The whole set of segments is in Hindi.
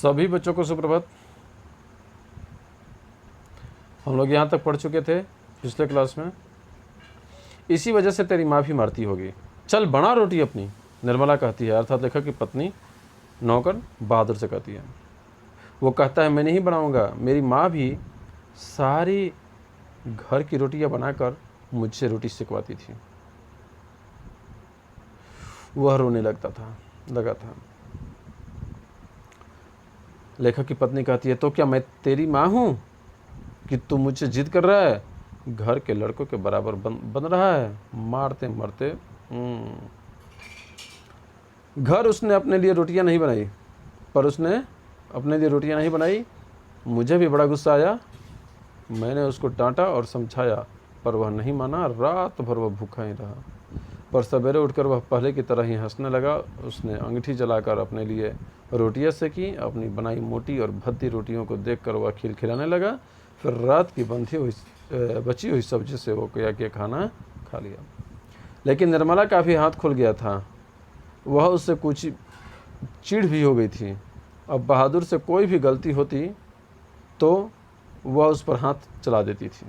सभी बच्चों को सुप्रभात। हम लोग यहाँ तक पढ़ चुके थे पिछले क्लास में। इसी वजह से तेरी माँ भी मारती होगी, चल बना रोटी अपनी, निर्मला कहती है, अर्थात लेखक की पत्नी नौकर बहादुर से कहती है। वो कहता है मैं नहीं बनाऊंगा, मेरी माँ भी सारी घर की रोटियां बनाकर मुझसे रोटी सिखवाती थी। वह रोने लगा था। लेखक की पत्नी कहती है, तो क्या मैं तेरी माँ हूँ कि तू मुझसे जिद कर रहा है, घर के लड़कों के बराबर बन रहा है। मारते मरते घर उसने अपने लिए रोटियां नहीं बनाई, पर उसने अपने लिए रोटियां नहीं बनाई। मुझे भी बड़ा गुस्सा आया। मैंने उसको डांटा और समझाया, पर वह नहीं माना। रात भर वह भूखा ही रहा, पर सवेरे उठकर वह पहले की तरह ही हंसने लगा। उसने अंगीठी जलाकर अपने लिए रोटियां सेकीं। अपनी बनाई मोटी और भद्दी रोटियों को देखकर वह खिलखिलाने लगा। फिर रात की बची हुई सब्जी से वो क्या खाना खा लिया। लेकिन निर्मला का भी हाथ खुल गया था। वह उससे कुछ चिढ़ भी हो गई थी। अब बहादुर से कोई भी गलती होती तो वह उस पर हाथ चला देती थी।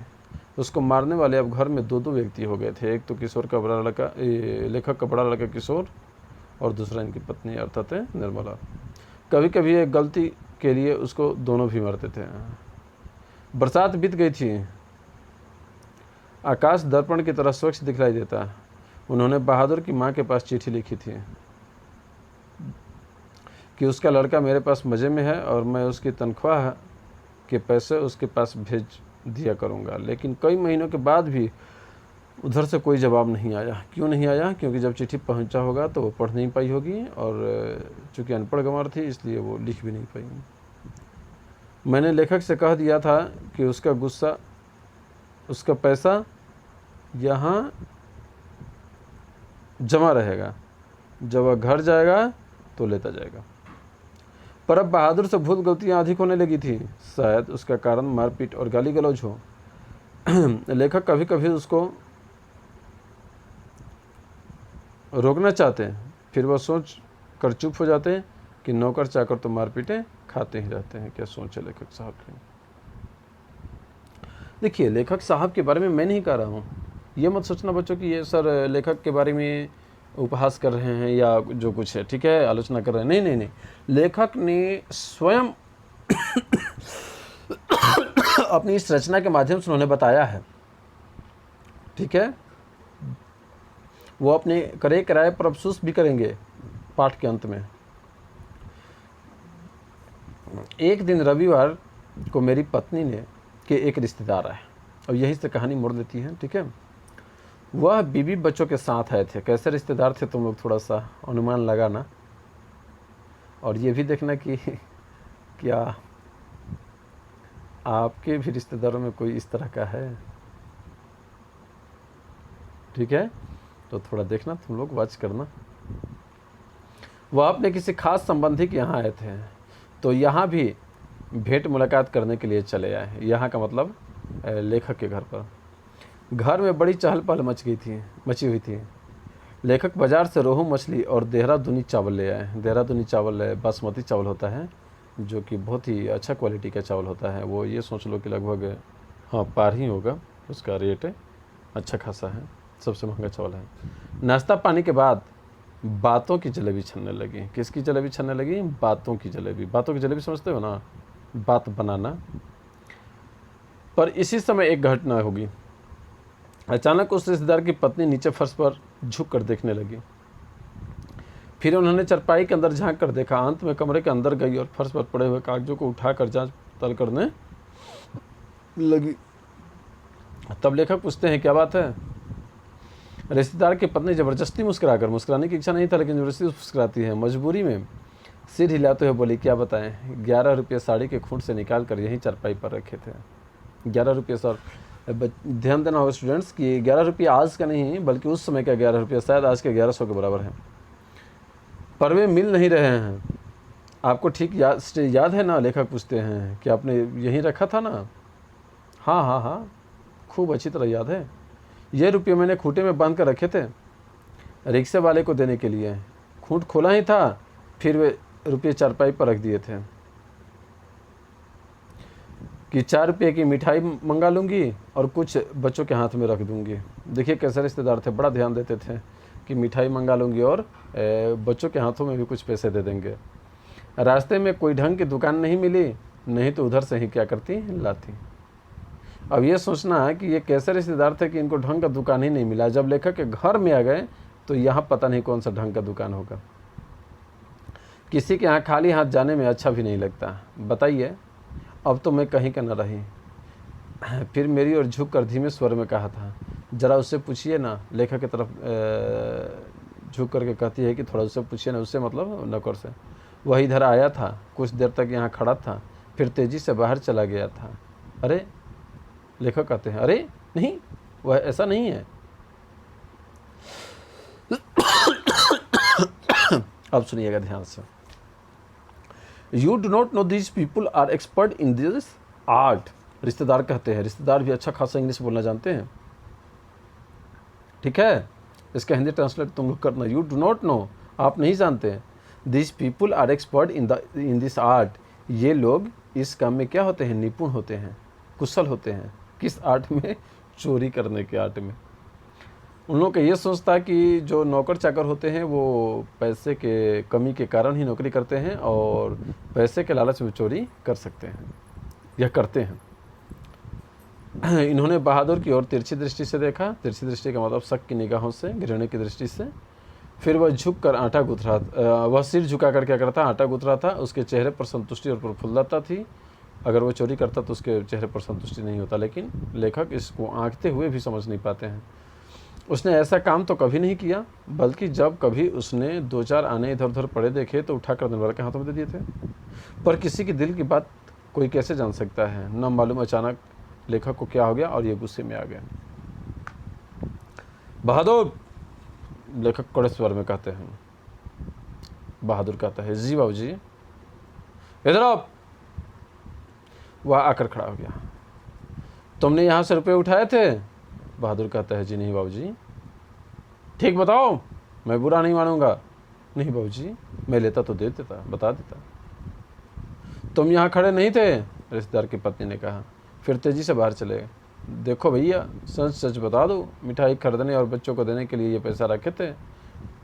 उसको मारने वाले अब घर में दो व्यक्ति हो गए थे। एक तो किशोर का बड़ा लड़का, लेखक का बड़ा लड़का किशोर, और दूसरा इनकी पत्नी अर्थात निर्मला। कभी कभी एक गलती के लिए उसको दोनों भी मारते थे। बरसात बीत गई थी। आकाश दर्पण की तरह स्वच्छ दिखलाई देता। उन्होंने बहादुर की माँ के पास चिट्ठी लिखी थी कि उसका लड़का मेरे पास मज़े में है और मैं उसकी तनख्वाह के पैसे उसके पास भेज दिया करूँगा। लेकिन कई महीनों के बाद भी उधर से कोई जवाब नहीं आया। क्यों नहीं आया? क्योंकि जब चिट्ठी पहुंचा होगा तो वो पढ़ नहीं पाई होगी, और चूँकि अनपढ़ गंवार थी इसलिए वो लिख भी नहीं पाई। मैंने लेखक से कह दिया था कि उसका पैसा यहाँ जमा रहेगा, जब वह घर जाएगा तो लेता जाएगा। पर अब बहादुर से भूल गलतियाँ अधिक होने लगी थी। शायद उसका कारण मारपीट और गाली गलौज हो। लेखक कभी कभी उसको रोकना चाहते हैं, फिर वह सोच कर चुप हो जाते हैं कि नौकर चाकर तो मारपीटें खाते ही रहते हैं। क्या सोच है लेखक साहब की। देखिए, लेखक साहब के बारे में मैं नहीं कह रहा हूँ। ये मत सोचना बच्चों कि ये सर लेखक के बारे में उपहास कर रहे हैं या जो कुछ है, ठीक है, आलोचना कर रहे हैं। नहीं, लेखक ने स्वयं अपनी इस रचना के माध्यम से उन्होंने बताया है, ठीक है। वो अपने करे किराए पर अफसोस भी करेंगे पाठ के अंत में। एक दिन रविवार को मेरी पत्नी ने के एक रिश्तेदार आए, और यहीं से कहानी मोड़ देती है, ठीक है। वह बीवी बच्चों के साथ आए थे। कैसे रिश्तेदार थे तुम लोग थोड़ा सा अनुमान लगाना, और ये भी देखना कि क्या आपके भी रिश्तेदारों में कोई इस तरह का है, ठीक है। तो थोड़ा देखना, तुम लोग वॉच करना। वह अपने किसी खास संबंधी के यहाँ आए थे, तो यहाँ भी भेंट मुलाकात करने के लिए चले आए। यहाँ का मतलब लेखक के घर पर। घर में बड़ी चहल पहल मची हुई थी। लेखक बाजार से रोहू मछली और देहरादूनी चावल ले आए। देहरादूनी चावल बासमती चावल होता है, जो कि बहुत ही अच्छा क्वालिटी का चावल होता है। वो ये सोच लो कि लगभग पार ही होगा, उसका रेट अच्छा खासा है, सबसे महंगा चावल है। नाश्ता पानी के बाद बातों की जलेबी छनने लगी। किसकी जलेबी छनने लगी? बातों की जलेबी। बातों की जलेबी समझते हो ना, बात बनाना। पर इसी समय एक घटना होगी। अचानक उस रिश्तेदार की पत्नी नीचे फर्श पर झुक कर देखने लगी। फिर उन्होंने चरपाई के अंदर झांक कर देखा। अंत में कमरे के अंदर गई और फर्श पर पड़े हुए कागजों को उठाकर जांच पड़ताल करने लगी। तब लेखक पूछते हैं, क्या बात है? रिश्तेदार की पत्नी जबरदस्ती मुस्कुराने की इच्छा नहीं था, लेकिन जबरदस्ती मुस्कुराती है, मजबूरी में सिर हिलाते हुए बोली, क्या बताएं? 11 रुपये साड़ी के खूंट से निकाल कर यहीं चरपाई पर रखे थे। 11 रुपये सर, ध्यान देना होगा स्टूडेंट्स कि 11 रुपये आज का नहीं बल्कि उस समय का 11 रुपये शायद आज के 1100 के बराबर है। पर वे मिल नहीं रहे हैं। आपको ठीक याद है ना? लेखक पूछते हैं कि आपने यहीं रखा था ना? हाँ, खूब अच्छी तरह याद है। ये रुपये मैंने खूंटे में बांध कर रखे थे रिक्शे वाले को देने के लिए। खूंट खोला ही था, फिर वे रुपये चारपाई पर रख दिए थे। कि 4 रुपये की मिठाई मंगा लूँगी और कुछ बच्चों के हाथ में रख दूँगी। देखिए कैसे रिश्तेदार थे, बड़ा ध्यान देते थे कि मिठाई मंगा लूँगी और बच्चों के हाथों में भी कुछ पैसे दे देंगे। रास्ते में कोई ढंग की दुकान नहीं मिली, नहीं तो उधर से ही क्या करती, लाती। अब ये सोचना है कि ये कैसे रिश्तेदार थे कि इनको ढंग का दुकान ही नहीं मिला। जब लेखक के घर में आ गए तो यहाँ पता नहीं कौन सा ढंग का दुकान होगा। किसी के यहाँ खाली हाथ जाने में अच्छा भी नहीं लगता। बताइए, अब तो मैं कहीं का न रही। फिर मेरी ओर झुक कर धीमे स्वर में कहा था, ज़रा उससे पूछिए ना। लेखक की तरफ झुक करके कहती है कि थोड़ा उससे पूछिए ना, उससे मतलब नौकर से। वह इधर आया था, कुछ देर तक यहाँ खड़ा था, फिर तेज़ी से बाहर चला गया था। अरे, लेखक कहते हैं, अरे नहीं, वह ऐसा नहीं है। अब सुनिएगा ध्यान से। You do not know this people are expert in this art. रिश्तेदार कहते हैं, रिश्तेदार भी अच्छा खासा इंग्लिश बोलना जानते हैं, ठीक है। इसका हिंदी ट्रांसलेट तुम लोग करना। यू डू नॉट नो, आप नहीं जानते। This people are expert in this art, ये लोग इस काम में क्या होते हैं, निपुण होते हैं, कुशल होते हैं। किस आर्ट में? चोरी करने के आर्ट में। उन लोगों का ये सोचता है कि जो नौकर चाकर होते हैं वो पैसे के कमी के कारण ही नौकरी करते हैं और पैसे के लालच में चोरी कर सकते हैं, यह करते हैं। इन्होंने बहादुर की ओर तिरछी दृष्टि से देखा। तिरछी दृष्टि का मतलब शक की निगाहों से, घृणा की दृष्टि से। फिर वह झुक कर आटा गूँथ रहा, वह सिर झुका कर क्या करता, आटा गूँथ रहा था। उसके चेहरे पर संतुष्टि और प्रफुल्लता थी। अगर वो चोरी करता तो उसके चेहरे पर संतुष्टि नहीं होता, लेकिन लेखक इसको आंकते हुए भी समझ नहीं पाते हैं। उसने ऐसा काम तो कभी नहीं किया, बल्कि जब कभी उसने 2-4 आने इधर उधर पड़े देखे तो उठा कर दरबार के हाथों में दे दिए थे। पर किसी के दिल की बात कोई कैसे जान सकता है? न मालूम अचानक लेखक को क्या हो गया और ये गुस्से में आ गया। बहादुर, लेखक कड़े स्वर में कहते हैं। बहादुर कहता है, जी बाबूजी। इधर आओ। वह आकर खड़ा हो गया। तुमने यहाँ से रुपये उठाए थे? बहादुर कहता है, जी नहीं बाबूजी। ठीक बताओ, मैं बुरा नहीं मानूंगा। नहीं बाबूजी, मैं लेता तो दे देता, बता देता। तुम यहाँ खड़े नहीं थे? रिश्तेदार की पत्नी ने कहा। फिर तेजी से बाहर चले गए। देखो भैया, सच सच बता दो, मिठाई खरीदने और बच्चों को देने के लिए ये पैसा रखे थे।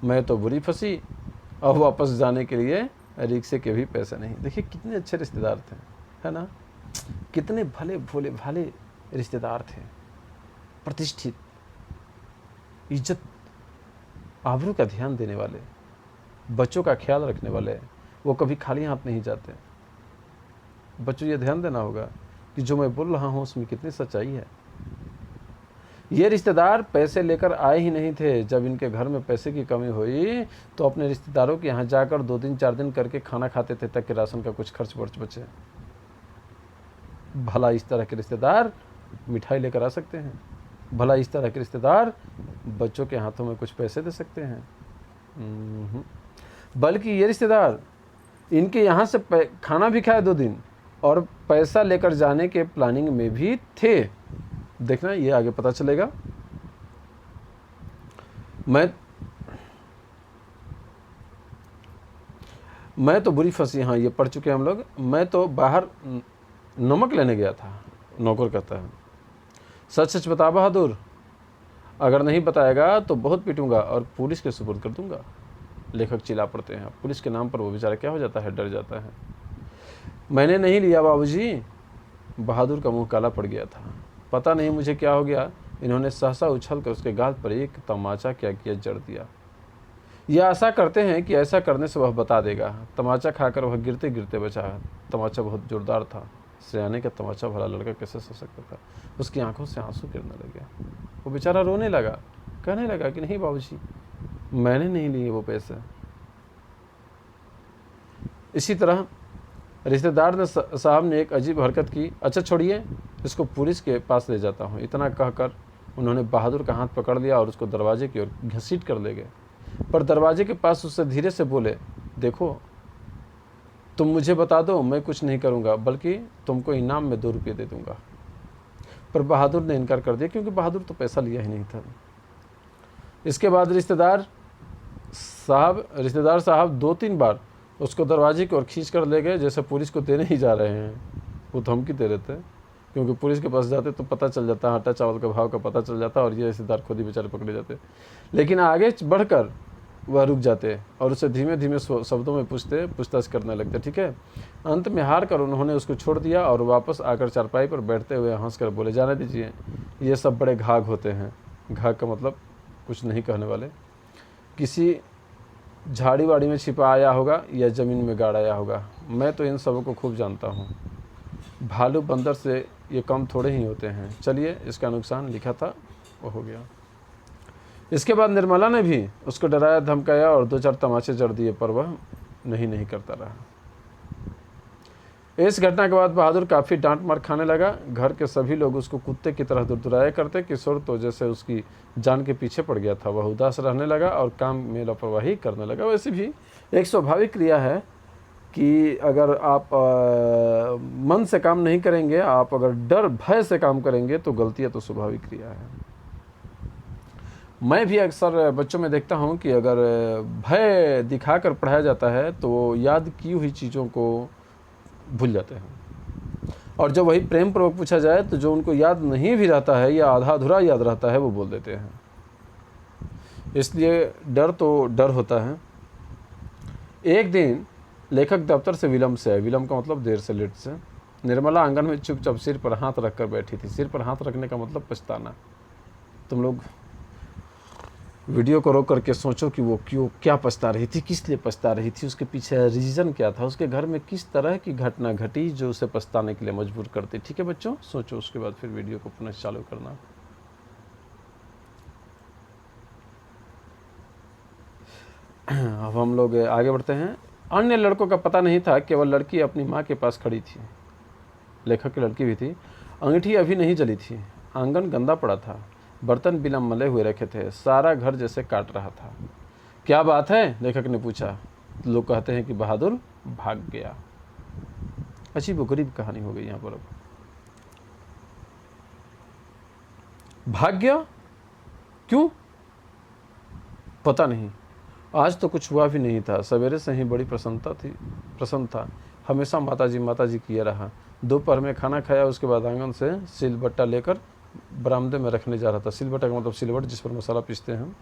मैं तो बुरी फंसी, अब वापस जाने के लिए रिक्शे के भी पैसे नहीं। देखिए कितने अच्छे रिश्तेदार थे, है ना। कितने भले भोले भाले रिश्तेदार थे, प्रतिष्ठित, इज्जत आबरू का ध्यान देने वाले, बच्चों का ख्याल रखने वाले। वो कभी खाली हाथ नहीं जाते। बच्चों ये ध्यान देना होगा कि जो मैं बोल रहा हूँ उसमें कितनी सच्चाई है। ये रिश्तेदार पैसे लेकर आए ही नहीं थे। जब इनके घर में पैसे की कमी हुई तो अपने रिश्तेदारों के यहाँ जाकर 2 दिन 4 दिन करके खाना खाते थे ताकि राशन का कुछ खर्च वर्च बचे। भला इस तरह के रिश्तेदार मिठाई लेकर आ सकते हैं? भला इस तरह के रिश्तेदार बच्चों के हाथों में कुछ पैसे दे सकते हैं? बल्कि ये रिश्तेदार इनके यहाँ से खाना भी खाए 2 दिन और पैसा लेकर जाने के प्लानिंग में भी थे। देखना, ये आगे पता चलेगा। मैं तो बुरी फंसी। हाँ, ये पढ़ चुके हैं हम लोग। मैं तो बाहर नमक लेने गया था, नौकर कहता है। सच सच बता बहादुर, अगर नहीं बताएगा तो बहुत पीटूंगा और पुलिस के सुपुर्द कर दूंगा। लेखक चिल्ला पड़ते हैं। पुलिस के नाम पर वो बेचारा क्या हो जाता है, डर जाता है। मैंने नहीं लिया बाबूजी। बहादुर का मुंह काला पड़ गया था। पता नहीं मुझे क्या हो गया। इन्होंने सहसा उछल कर उसके गाल पर एक तमाचा क्या किया, जड़ दिया। यह आशा करते हैं कि ऐसा करने से वह बता देगा। तमाचा खाकर वह गिरते गिरते बचा। तमाचा बहुत जोरदार था। सयाने का तमाचा भला लड़का कैसे सह सकता था। उसकी आंखों से आंसू गिरने लगे। वो बेचारा रोने लगा, कहने लगा कि नहीं बाबूजी, मैंने नहीं लिए वो पैसे। इसी तरह रिश्तेदार साहब ने एक अजीब हरकत की। अच्छा छोड़िए, इसको पुलिस के पास ले जाता हूँ। इतना कहकर उन्होंने बहादुर का हाथ पकड़ लिया और उसको दरवाजे की ओर घसीट कर ले गए। पर दरवाजे के पास उससे धीरे से बोले, देखो तुम मुझे बता दो, मैं कुछ नहीं करूँगा, बल्कि तुमको इनाम में 2 रुपये दे दूँगा। पर बहादुर ने इनकार कर दिया, क्योंकि बहादुर तो पैसा लिया ही नहीं था। इसके बाद रिश्तेदार साहब 2-3 बार उसको दरवाजे की ओर खींच कर ले गए, जैसे पुलिस को देने ही जा रहे हैं। वो धमकी दे रहे थे। क्योंकि पुलिस के पास जाते तो पता चल जाता, आटा चावल का भाव का पता चल जाता और ये रिश्तेदार खुद ही बेचारे पकड़े जाते। लेकिन आगे बढ़कर वह रुक जाते और उसे धीमे धीमे शब्दों में पूछताछ करने लगते। ठीक है, अंत में हार कर उन्होंने उसको छोड़ दिया और वापस आकर चारपाई पर बैठते हुए हंसकर बोले, जाने दीजिए, ये सब बड़े घाघ होते हैं। घाघ का मतलब कुछ नहीं कहने वाले। किसी झाड़ी वाड़ी में छिपा आया होगा या ज़मीन में गाड़ आया होगा। मैं तो इन सबों को खूब जानता हूँ। भालू बंदर से ये कम थोड़े ही होते हैं। चलिए, इसका नुकसान लिखा था वो हो गया। इसके बाद निर्मला ने भी उसको डराया धमकाया और 2-4 तमाचे जड़ दिए, पर वह नहीं करता रहा। इस घटना के बाद बहादुर काफ़ी डांट मार खाने लगा। घर के सभी लोग उसको कुत्ते की तरह दुरदुराया करते। किशोर तो जैसे उसकी जान के पीछे पड़ गया था। वह उदास रहने लगा और काम में लापरवाही करने लगा। वैसे भी एक स्वाभाविक क्रिया है कि अगर आप मन से काम नहीं करेंगे, आप अगर डर भय से काम करेंगे तो गलतियाँ तो स्वाभाविक क्रिया है। मैं भी अक्सर बच्चों में देखता हूँ कि अगर भय दिखाकर पढ़ाया जाता है तो वो याद की हुई चीज़ों को भूल जाते हैं, और जब वही प्रेम पूर्वक पूछा जाए तो जो उनको याद नहीं भी रहता है या आधा अधूरा याद रहता है वो बोल देते हैं। इसलिए डर तो डर होता है। एक दिन लेखक दफ्तर से विलम्ब से आए। विलम्ब का मतलब देर से, लेट से। निर्मला आंगन में चुपचाप सिर पर हाथ रखकर बैठी थी। सिर पर हाथ रखने का मतलब पछताना। तुम लोग वीडियो को रोक करके सोचो कि वो क्या पछता रही थी, किस लिए पछता रही थी, उसके पीछे रीज़न क्या था, उसके घर में किस तरह की घटना घटी जो उसे पछताने के लिए मजबूर करती। ठीक है बच्चों, सोचो, उसके बाद फिर वीडियो को पुनः चालू करना। अब हम लोग आगे बढ़ते हैं। अन्य लड़कों का पता नहीं था, केवल लड़की अपनी माँ के पास खड़ी थी। लेखक की लड़की भी थी। अंगीठी अभी नहीं जली थी। आंगन गंदा पड़ा था। बर्तन बिना मले हुए रखे थे। सारा घर जैसे काट रहा था। क्या बात है, लेखक ने पूछा। लोग कहते हैं कि बहादुर भाग गया। अजीबोगरीब कहानी हो गई यहाँ पर। अब भाग गया क्यों, पता नहीं। आज तो कुछ हुआ भी नहीं था। सवेरे से ही बड़ी प्रसन्न था। हमेशा माताजी किया रहा। दोपहर में खाना खाया, उसके बाद आंगन से सिलबट्टा लेकर बरामदे में रखने जा रहा था। सिलबट्टा का मतलब सिलबट जिस पर मसाला पीसते हैं।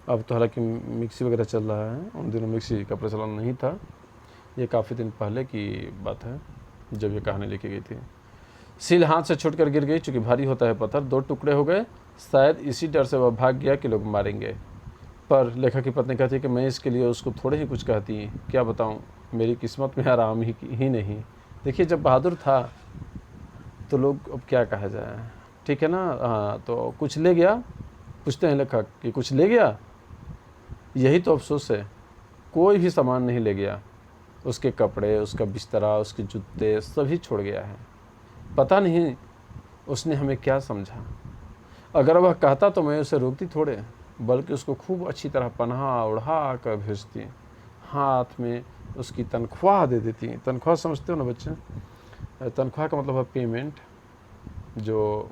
अब तो हालांकि मिक्सी वगैरह चल रहा है, उन दिनों मिक्सी का प्रचलन नहीं था। ये काफ़ी दिन पहले की बात है जब ये कहानी लिखी गई थी। सिल हाथ से छूटकर गिर गई, चूँकि भारी होता है पत्थर। 2 टुकड़े हो गए। शायद इसी डर से वह भाग गया कि लोग मारेंगे। पर लेखक की पत्नी कहती कि मैं इसके लिए उसको थोड़े ही कुछ कहती, क्या बताऊं, मेरी किस्मत में आराम ही नहीं। देखिए, जब बहादुर था तो लोग, अब क्या कहा जाए, ठीक है ना। हाँ, तो कुछ ले गया। पूछते हैं लेखक कि कुछ ले गया। यही तो अफसोस है, कोई भी सामान नहीं ले गया। उसके कपड़े, उसका बिस्तरा, उसके जूते सभी छोड़ गया है। पता नहीं उसने हमें क्या समझा। अगर वह कहता तो मैं उसे रोकती थोड़े, बल्कि उसको खूब अच्छी तरह पनाह उड़ा कर भेजती। हाथ में उसकी तनख्वाह दे देती। तनख्वाह समझते हो ना बच्चे? तनख्वाह का मतलब है पेमेंट, जो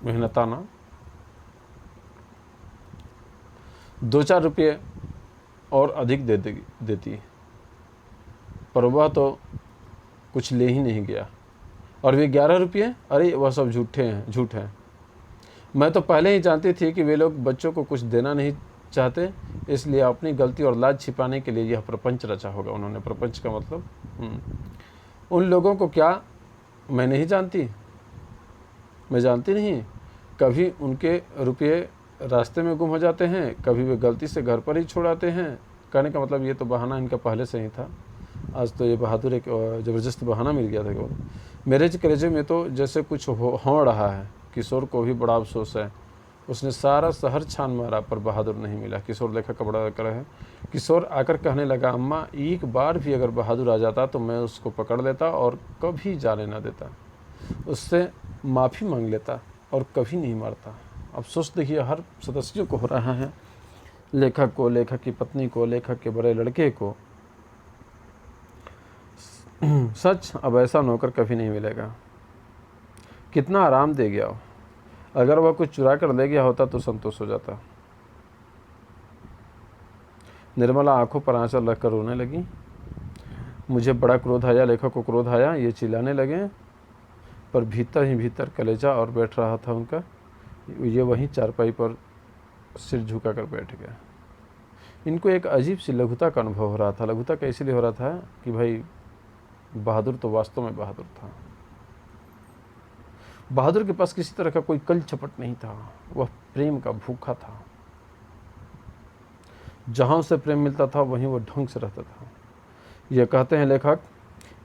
मेहनताना। 2-4 रुपये और अधिक देती। पर वह तो कुछ ले ही नहीं गया। और वे 11 रुपये, अरे वह सब झूठ हैं। मैं तो पहले ही जानती थी कि वे लोग बच्चों को कुछ देना नहीं चाहते, इसलिए अपनी गलती और लाज छिपाने के लिए यह प्रपंच रचा होगा उन्होंने। प्रपंच का मतलब उन लोगों को क्या मैं नहीं जानती? मैं जानती नहीं। कभी उनके रुपये रास्ते में गुम हो जाते हैं, कभी वे गलती से घर पर ही छोड़ आते हैं। कहने का मतलब ये तो बहाना इनका पहले से ही था। आज तो ये बहादुर एक ज़बरदस्त बहाना मिल गया था केवल। मेरे कलेजे में तो जैसे कुछ हो रहा है। किशोर को भी बड़ा अफसोस है। उसने सारा शहर छान मारा पर बहादुर नहीं मिला। किशोर लेखक का बड़ा आग्रह है। किशोर आकर कहने लगा, अम्मा, एक बार भी अगर बहादुर आ जाता तो मैं उसको पकड़ लेता और कभी जाने ना देता। उससे माफ़ी मांग लेता और कभी नहीं मारता। अफसोस देखिए हर सदस्यों को हो रहा है, लेखक को, लेखक की पत्नी को, लेखक के बड़े लड़के को। सच, अब ऐसा नौकर कभी नहीं मिलेगा। कितना आराम दे गया हो। अगर वह कुछ चुरा कर ले गया होता तो संतोष हो जाता। निर्मला आंखों पर आंचल रखकर रोने लगी। मुझे बड़ा क्रोध आया। लेखक को क्रोध आया। ये चिल्लाने लगे, पर भीतर ही भीतर कलेजा और बैठ रहा था उनका। ये वहीं चारपाई पर सिर झुका कर बैठ गया। इनको एक अजीब सी लघुता का अनुभव हो रहा था। लघुता का इसलिए हो रहा था कि भाई बहादुर तो वास्तव में बहादुर था। बहादुर के पास किसी तरह का कोई कल चपट नहीं था। वह प्रेम का भूखा था। जहाँ उसे प्रेम मिलता था वहीं वो ढंग से रहता था। यह कहते हैं लेखक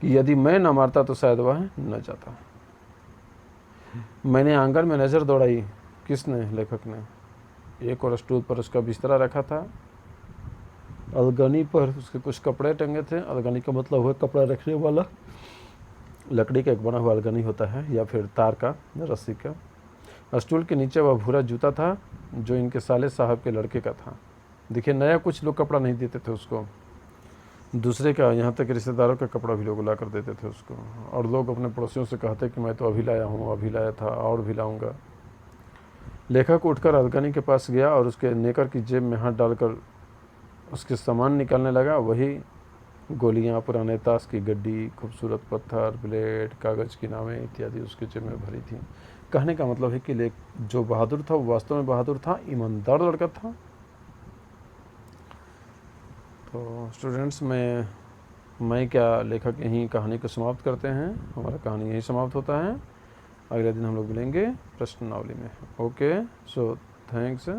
कि यदि मैं न मारता तो शायद वह न जाता। मैंने आंगन में नज़र दौड़ाई। किसने? लेखक ने। एक और स्टूल पर उसका बिस्तरा रखा था। अलगनी पर उसके कुछ कपड़े टंगे थे। अलगनी का मतलब हुआ कपड़ा रखने वाला। लकड़ी का एक बना हुआ अलगनी होता है या फिर तार का, रस्सी का। स्टूल के नीचे वह भूरा जूता था जो इनके साले साहब के लड़के का था। देखिए, नया कुछ लोग कपड़ा नहीं देते थे उसको, दूसरे का, यहाँ तक रिश्तेदारों का कपड़ा भी लोग ला कर देते थे उसको। और लोग अपने पड़ोसियों से कहते कि मैं तो अभी लाया हूँ, अभी लाया था और भी लाऊंगा। लेखक उठकर अलगनी के पास गया और उसके नेकर की जेब में हाथ डालकर उसके सामान निकालने लगा। वही गोलियां, पुराने ताश की गड्डी, खूबसूरत पत्थर, ब्लेड, कागज़ की नावें इत्यादि उसके जेब में भरी थी। कहने का मतलब है कि जो बहादुर था वो वास्तव में बहादुर था, ईमानदार लड़का था। तो स्टूडेंट्स, मैं क्या, लेखक यहीं कहानी को समाप्त करते हैं। हमारा कहानी यहीं समाप्त होता है। अगले दिन हम लोग मिलेंगे प्रश्नावली में। Okay, so thanks.